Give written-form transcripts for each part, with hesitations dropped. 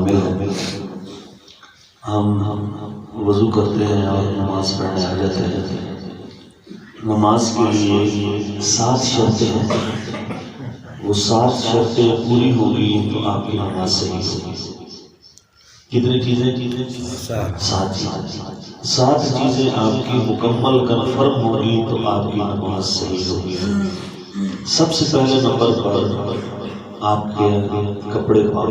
حامل ہیں، ہم وضو کرتے ہیں اور نماز پڑھنے آ جاتے ہیں۔ نماز کے لیے 7 شرطیں ہیں، وہ 7 شرطیں پوری ہوگی تو آپ کی نماز صحیح ہوگی۔ کتنی چیزیں؟ 7 چیزیں۔ 7 چیزیں آپ کی مکمل کنفرم ہوگی تو آپ کی نماز صحیح ہوگی۔ سب سے پہلے نمبر پر آپ کے کپڑے پاک۔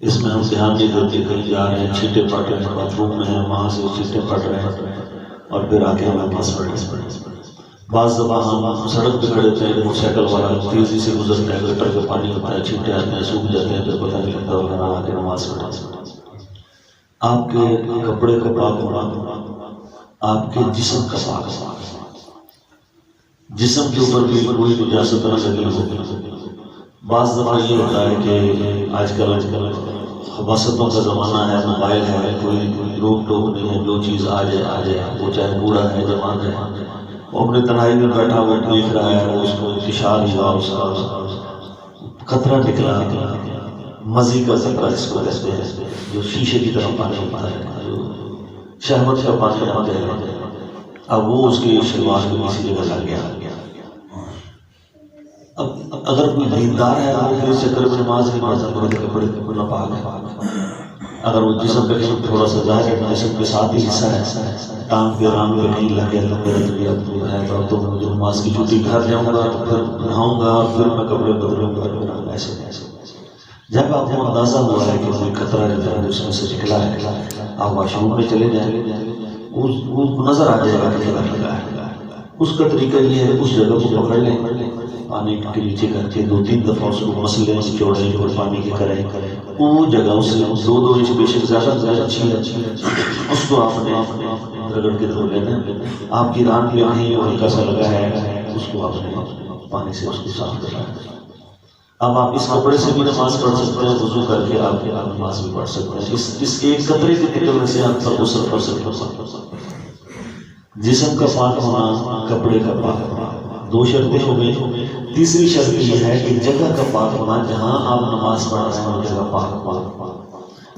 اس میں ہم دھیان نہیں دیتے، کہیں جا رہے ہیں چھینٹے پڑ رہے ہیں، باتھ روم میں ہیں وہاں سے چھینٹے پڑ رہے ہیں اور پھر آ کے ہم نماز پڑھ رہے ہیں۔ بعض دفعہ ہم سڑک پہ کھڑے تھے، موٹر سائیکل والا تیزی سے گزرتا ہے، گٹر کا پانی ہوتا ہے، چھینٹے آتے ہیں، سوکھ جاتے ہیں، پھر پتہ نہیں لگتا وغیرہ آ کے نماز پڑھا۔ آپ کے کپڑے کا پاک ہونا، آپ کے جسم کا پاک ہونا، جسم کے اوپر بھی کوئی نجاست نہ لگی ہو۔ بعض دفعہ یہ ہوتا ہے کہ آج کل خباثتوں کا زمانہ ہے، موبائل ہے، کوئی روک ٹوک نہیں ہے، جو چیز آ جائے، وہ چاہے بوڑھا ہے جوان ہے، وہ اپنے تنہائی میں بیٹھا ہوا دیکھ رہا ہے، اس کو انتشار ہوا، اس کا قطرہ نکلا، مزی کا قطرہ اس کو کہتے ہیں، جو شیشے کی طرح پانی ہوتا ہے، جو شہوت کا پانی آتا ہے، اب وہ اس کے شلوار کو کسی جگہ لگ گیا۔ اب اگر کوئی دیندار ہے وہ اس چکر میں نماز نہیں پڑھتا، بڑے کپڑے ناپاک ہے۔ اگر وہ جسم پہ تھوڑا سا ظاہر ہے، جسم کے ساتھ ہی حصہ ہے، ٹانگ پہ رانگ پہ نہیں لگ گیا تو میرا طبیعت ہے تو مجھے نماز کی چھٹی گھر جاؤں گا، پھر نہاؤں گا، پھر میں کپڑے بدلوں گا، ایسے جب آپ کو اندازہ ہوا ہے کہ کوئی خطرہ اس میں سے نکلا ہے، آپ واش روم میں چلے جائیں، وہ نظر آ جائے گا کہ خطرہ لگا ہے۔ اس کا طریقہ یہ ہے اس جگہ کو پکڑ لیں، پانی کے نیچے کر کے 2-3 دفعہ اس کو مسلیں چوڑے اور پانی کے کریں، وہ جگہ اس سے 2 انچ بیشک زیادہ اچھی ہے، اس کو آپ نے رگڑ کے دھو لینا۔ آپ کی ران پہ کہیں ہلکا سا لگا ہے، اس کو آپ نے پانی سے اس کو صاف کرنا ہے۔ اب آپ اس کپڑے سے بھی نماز پڑھ سکتے ہیں، وضو کر کے آپ نماز بھی پڑھ سکتے ہیں۔ اس ایک قطرے کے نکلنے سے آپ پر غسل کر سکتے ہیں۔ جسم کا پاک ہونا، کپڑے کا پاک ہونا، 2 شرطیں ہو گئی۔ تیسری شرط یہ ہے کہ جگہ کا پاک ہونا، جہاں آپ نماز پڑھ رہے ہیں جگہ پاک۔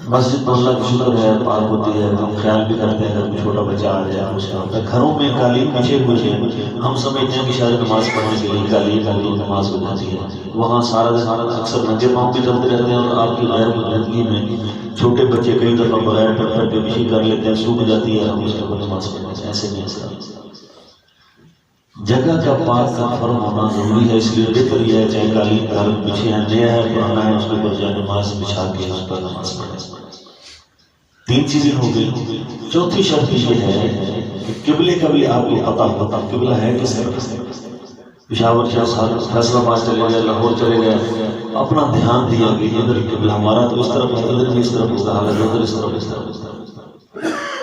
مسجد اللہ کی شکر ہے پاک ہوتی ہے، ہم خیال بھی کرتے ہیں کہ چھوٹا بچہ آ جائے کچھ ہوتا ہے، گھروں میں قالین بچھے ہوئے ہیں، ہم سمجھتے ہیں کہ شاید نماز پڑھنے کے لیے قالین نماز ہو جاتی ہے، وہاں سارا دن اکثر ننگے پاؤں بھی چلتے رہتے ہیں، اور آپ کی غیر مددگی میں چھوٹے بچے کئی دفعہ بغیر پتھر کے بچھی کر لیتے ہیں، سوکھ جاتی ہے، ہم اس کو نماز پڑھتے ہیں۔ ایسے نہیں ایسا جگہ کا پاک کا فرم ہونا ضروری ہے، اس لیے بہتر یہ ہے چاہے قالین گھر بچھے ہیں، نیا ہے پرانا ہے، اس کے اوپر جائے نماز بچھا کے اس پر نماز پڑھیں۔ 3 چیزیں ہو گئی۔ چوتھی شرط یہ ہے کہ قبلے کا بھی آپ کو پتہ قبلہ ہے کس طرف۔ پشاور فیصل آباد چلے گئے، لاہور چلے گئے، اپنا دھیان دیا کہ ادھر قبلہ ہمارا تو اس طرف ہے، ادھر بھی اس طرف ہوتا ہے، ادھر اس طرف اس طرف۔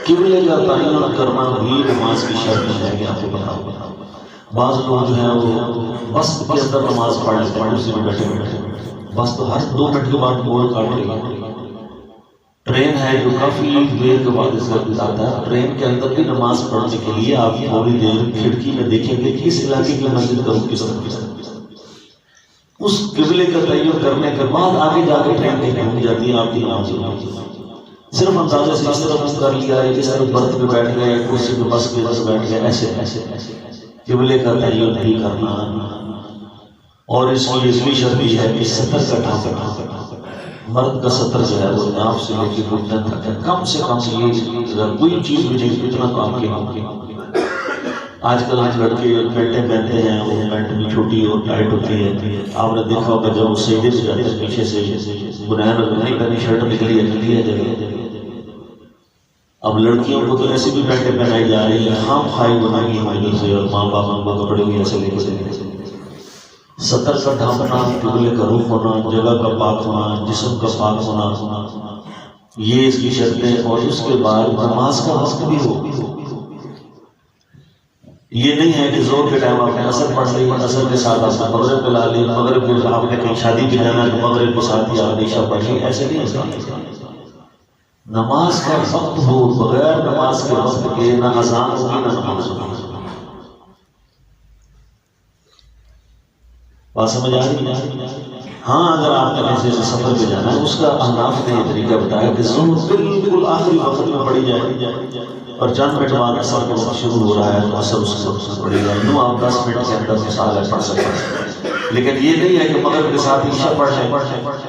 قبلے کا تعین کرنا بھی نماز کی شرط ہے کہ آپ کو پتہ ہوگا۔ بعض لوگ جو ہیں وہ بس کے اندر نماز پڑھ لیتے ہیں، کرسی میں بیٹھے بیٹھے، بس تو ہر 2 منٹ کے بعد گول کاٹ لے گا۔ ٹرین ہے جو کافی دیر کے بعد اس وقت آتا ہے، ٹرین کے اندر بھی نماز پڑھنے کے لیے آپ تھوڑی دیر کھڑکی میں دیکھیں گے کہ اس علاقے کی مسجد کا کس طرف، اس قبلے کا تعین کرنے کے بعد آگے جا کے ٹرین کہیں پہنچ جاتی ہے، آپ کی نماز ہوتی ہے۔ صرف اندازے سے اس طرف کر لیا، اس طرف برتھ پہ بیٹھ گئے، کرسی پہ بس کے بس بیٹھ گئے، ایسے قبلے کا تعین نہیں کرنا۔ اور اس کی دوسری شرط یہ ہے کہ سطر کا ڈھانپنا، مرد کا سطر جو ہے وہ ناف سے لے کے گردن تک ہے، کم سے کم یہ اگر کوئی چیز بھی نہیں اتنا کام کیا۔ آج کل ہم لڑکے پینٹیں پہنتے ہیں، وہ پینٹ بھی چھوٹی اور ٹائٹ ہوتی ہے، آپ نے دیکھا ہوگا جب وہ سجدے سے جاتے ہیں پیچھے سے بنیان نہیں پہنی، شرٹ نکلی ہے جگہ۔ اب لڑکیوں کو تو ایسے بھی پینٹیں پہنائی جا رہی ہیں، خام خواہی بنائی ہے سے، اور ماں باپ کو کپڑے بھی ایسے لے کے چلے۔ سطر کا ڈھانپنا، قبلے کا رخ ہونا، جگہ کا پاک ہونا، جسم کا پاک ہونا، یہ اس کی شرطیں۔ اور اس کے بعد نماز کا وقت بھی ہو۔ یہ نہیں ہے کہ زور کے ٹائم آپ نے اثر پڑھ لی، اثر کے ساتھ آپ نے مغرب پلا لی، مغرب کے آپ نے کہیں شادی بھی جانا ہے مغرب کے ساتھ ہی آپ نے عشاء پڑھ لی، ایسے نہیں ہوتا۔ نماز کا وقت ہو، بغیر نماز کے وقت کے نہ اذان ہوگی نہ نماز ہوگی۔ بات سمجھ آ رہی ہے؟ ہاں اگر آپ نے کسی سے سفر پہ جانا ہے اس کا احناف نے یہ طریقہ بتایا کہ ظہر بالکل آخری وقت میں پڑھی جائے اور چند منٹ بعد اثر کا وقت شروع ہو رہا ہے تو اثر اس وقت میں پڑے گا، نو آپ 10 منٹ کے اندر مثال ہے پڑھ سکتے ہیں۔ لیکن یہ نہیں ہے کہ مغرب کے ساتھ عشاء پڑھ لیں،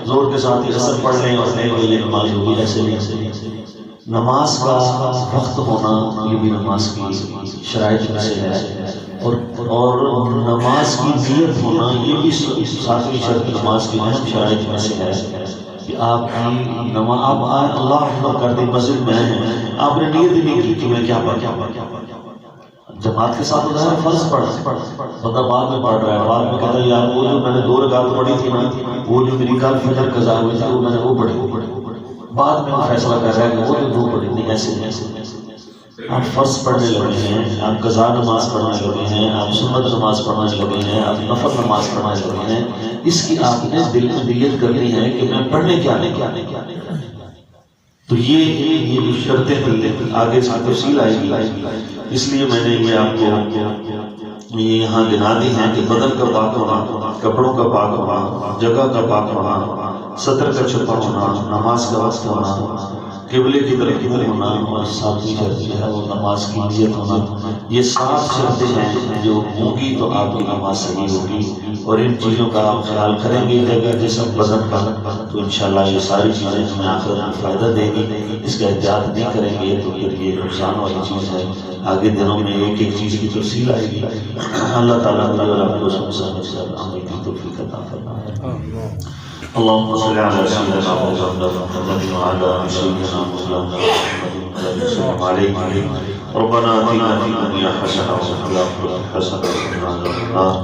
زور کے ساتھ ہی اثر پڑھ لیں اور نئے ویلے نماز ہوگی، ایسے نہیں۔ نماز کا وقت ہونا یہ بھی نماز کی شرائط میں سے ہے، اور نماز کی نیت ہونا یہ بھی ساتویں شرط نماز کی اہم شرائط میں سے ہے کہ آپ کی نماز آپ اللہ اکبر کرتے مسجد میں ہیں، آپ نے نیت ہی نہیں کی کہ میں کیا پڑھوں۔ جماعت کے ساتھ ہوتا ہے فرض پڑھ، بندہ بعد میں پڑھ رہا ہے، بعد میں کہتا ہے یار وہ جو میں نے 2 رکعت پڑھی تھی نا، وہ جو میری کل فجر قضا ہوئی تھی وہ میں نے وہ پڑھی، بعد میں وہ فیصلہ کر رہا ہے کہ وہ جو 2 پڑھی نہیں، ایسے نہیں۔ آپ فرض پڑھنے لگے ہیں، آپ قضا نماز پڑھنے لگے ہیں، آپ سنت نماز پڑھنے لگے ہیں، آپ نفل نماز پڑھنے لگے ہیں، اس کی آپ نے دل میں نیت کرنی ہے کہ میں پڑھنے کیا نہیں۔ تو یہ جو شرطیں تھیں آگے سے تفصیل آئے گی، اس لیے میں نے یہ آپ کو یہاں گنا دی ہیں کہ بدن کا پاک ہونا، کپڑوں کا پاک ہونا، جگہ کا پاک ہونا، سطر کا چھپا ہونا، نماز کا وقت ہونا، قبلے کی طرف منہ ہونا، اور ساتویں شرط جو ہے وہ نماز کی نیت ہونا۔ یہ 7 شرطیں ہیں جو ہوں گی تو آپ کی نماز صحیح ہوگی، اور ان چیزوں کا آپ خیال کریں گے جگہ جسم بدن کا، تو انشاءاللہ یہ ساری چیزیں ہمیں آخرت میں فائدہ دے گی۔ اس کا احتیاط نہیں کریں گے تو پھر یہ نقصان والی چیز ہے، آگے دنوں میں ایک ایک چیز کی تفصیل آئے گی۔ اللہ تعالیٰ آپ کو سمجھ کر عمل کی توفیق عطا فرمائے۔ اللهم صل على سيدنا محمد وعلى آل سيدنا محمد وسلم عليه۔ ربنا آتنا في الدنيا حسنة وفي الآخرة حسنة وقنا عذاب النار۔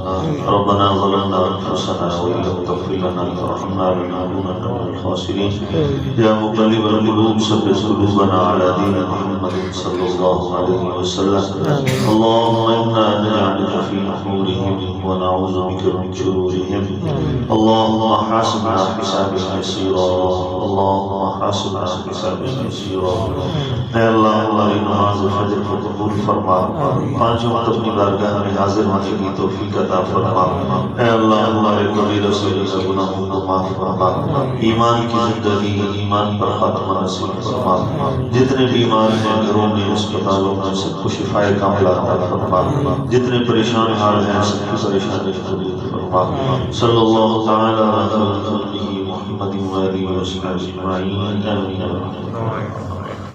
ربنا ظلمنا أنفسنا وإن لم تغفر لنا وترحمنا لنكونن من الخاسرين۔ يا مقلب القلوب ثبت قلوبنا على دين محمد صلى الله عليه وسلم۔ اللهم إنا نجعلك في نحورهم ونعوذ بك من شرورهم۔ اللهم حاسبنا حسابا يسيرا، اللهم حاسبنا حسابا يسيرا۔ اے اللہ ہماری نماز فجر کو قبول فرما، 5 وقت اپنی بارگاہ میں حاضر ہونے کی توفیق عطا فرما۔ اے اللہ ہمارے کبیرہ صغیرہ گناہوں کو معاف فرما، ایمان کی زندگی ایمان پر خاتمہ نصیب فرما۔ جتنے بیمار ہیں گھروں میں اسپتالوں میں سب کو شفاء کاملہ عطا فرما، جتنے پریشان حال ہیں سب کی پریشانی دور فرما۔ صلی اللہ تعالی علی محمد و آلہ وصحبہ اجمعین، آمین۔